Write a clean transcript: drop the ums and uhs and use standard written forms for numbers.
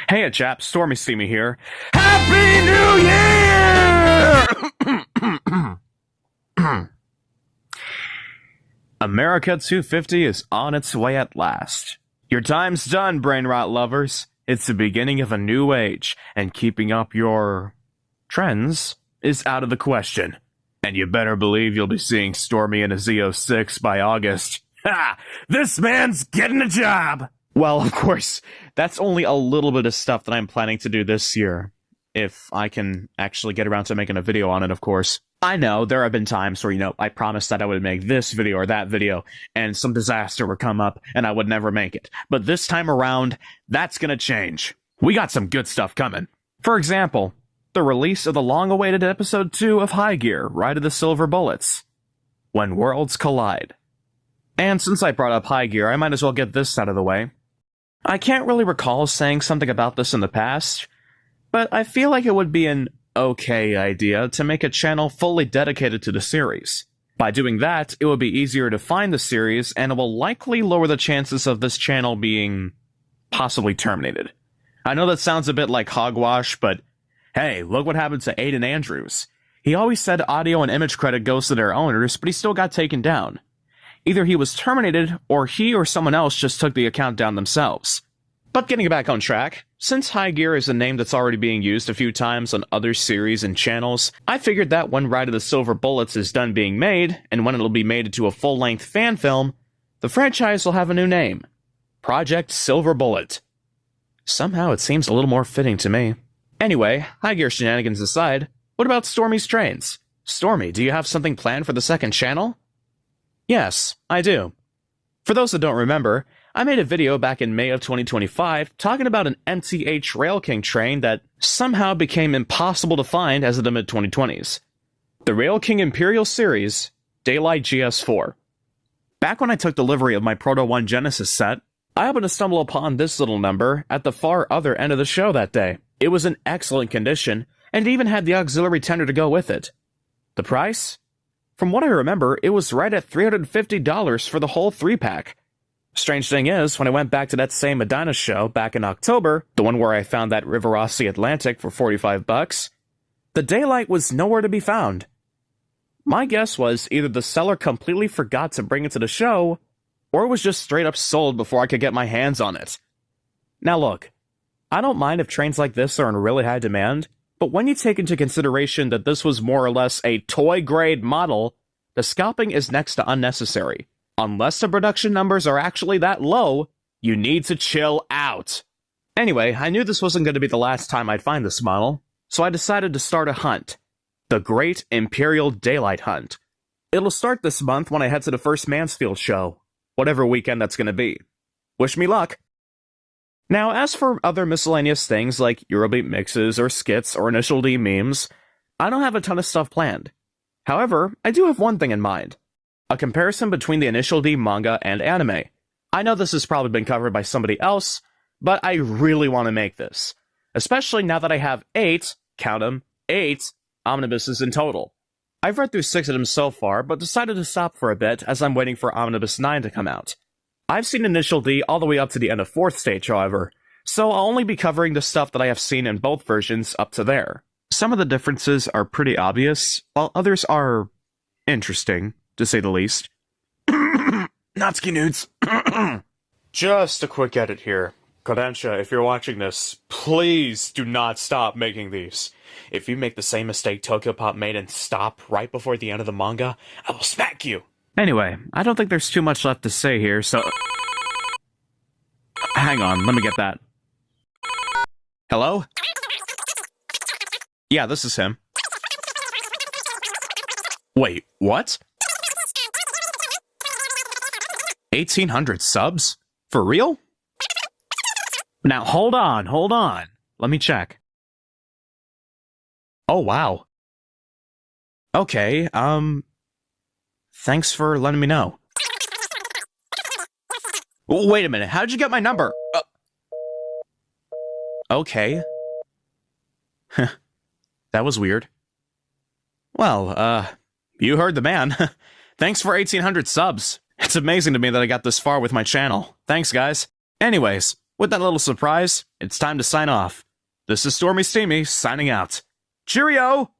Hey, chap, Stormy Steamy here. Happy New Year! America 250 is on its way at last. Your time's done, brain rot lovers. It's the beginning of a new age, and keeping up your trends is out of the question. And you better believe you'll be seeing Stormy in a Z06 by August. Ha! This man's getting a job! Well, of course, that's only a little bit of stuff that I'm planning to do this year. If I can actually get around to making a video on it, of course. I know, there have been times where, I promised that I would make this video or that video, and some disaster would come up, and I would never make it. But this time around, that's gonna change. We got some good stuff coming. For example, the release of the long-awaited episode 2 of High Gear, Ride of the Silver Bullets. When Worlds Collide. And since I brought up High Gear, I might as well get this out of the way. I can't really recall saying something about this in the past, but I feel like it would be an okay idea to make a channel fully dedicated to the series. By doing that, it would be easier to find the series, and it will likely lower the chances of this channel being possibly terminated. I know that sounds a bit like hogwash, but hey, look what happened to Aiden Andrews. He always said audio and image credit goes to their owners, but he still got taken down. Either he was terminated, or he or someone else just took the account down themselves. But getting back on track, since High Gear is a name that's already being used a few times on other series and channels, I figured that when Ride of the Silver Bullets is done being made, and when it'll be made into a full-length fan film, the franchise will have a new name. Project Silver Bullet. Somehow it seems a little more fitting to me. Anyway, High Gear shenanigans aside, what about Stormy's trains? Stormy, do you have something planned for the second channel? Yes, I do. For those that don't remember, I made a video back in May of 2025 talking about an MTH Rail King train that somehow became impossible to find as of the mid-2020s. The Rail King Imperial Series, Daylight GS4. Back when I took delivery of my Proto 1 Genesis set, I happened to stumble upon this little number at the far other end of the show that day. It was in excellent condition, and it even had the auxiliary tender to go with it. The price? From what I remember, it was right at $350 for the whole 3-pack. Strange thing is, when I went back to that same Medina show back in October, the one where I found that Riverossi Atlantic for $45, the Daylight was nowhere to be found. My guess was either the seller completely forgot to bring it to the show, or it was just straight up sold before I could get my hands on it. Now look, I don't mind if trains like this are in really high demand, but when you take into consideration that this was more or less a toy-grade model, the scalping is next to unnecessary. Unless the production numbers are actually that low, you need to chill out. Anyway, I knew this wasn't going to be the last time I'd find this model, so I decided to start a hunt. The Great Imperial Daylight Hunt. It'll start this month when I head to the first Mansfield show, whatever weekend that's going to be. Wish me luck. Now, as for other miscellaneous things like Eurobeat mixes or skits or Initial D memes, I don't have a ton of stuff planned. However, I do have one thing in mind. A comparison between the Initial D manga and anime. I know this has probably been covered by somebody else, but I really want to make this. Especially now that I have 8, count 'em, 8 omnibuses in total. I've read through 6 of them so far, but decided to stop for a bit as I'm waiting for Omnibus 9 to come out. I've seen Initial D all the way up to the end of 4th stage, however, so I'll only be covering the stuff that I have seen in both versions up to there. Some of the differences are pretty obvious, while others are interesting, to say the least. Natsuki nudes. Just a quick edit here. Kodansha, if you're watching this, please do not stop making these. If you make the same mistake Tokyopop made and stop right before the end of the manga, I will smack you! Anyway, I don't think there's too much left to say here, so... Hang on, let me get that. Hello? Yeah, this is him. Wait, what? 1,800 subs? For real? Now, hold on. Let me check. Oh, wow. Okay, thanks for letting me know. Wait a minute, how'd you get my number? Okay. That was weird. Well, you heard the man. Thanks for 1,800 subs. It's amazing to me that I got this far with my channel. Thanks, guys. Anyways, With that little surprise, it's time to sign off. This is Stormy Steamy signing out. Cheerio!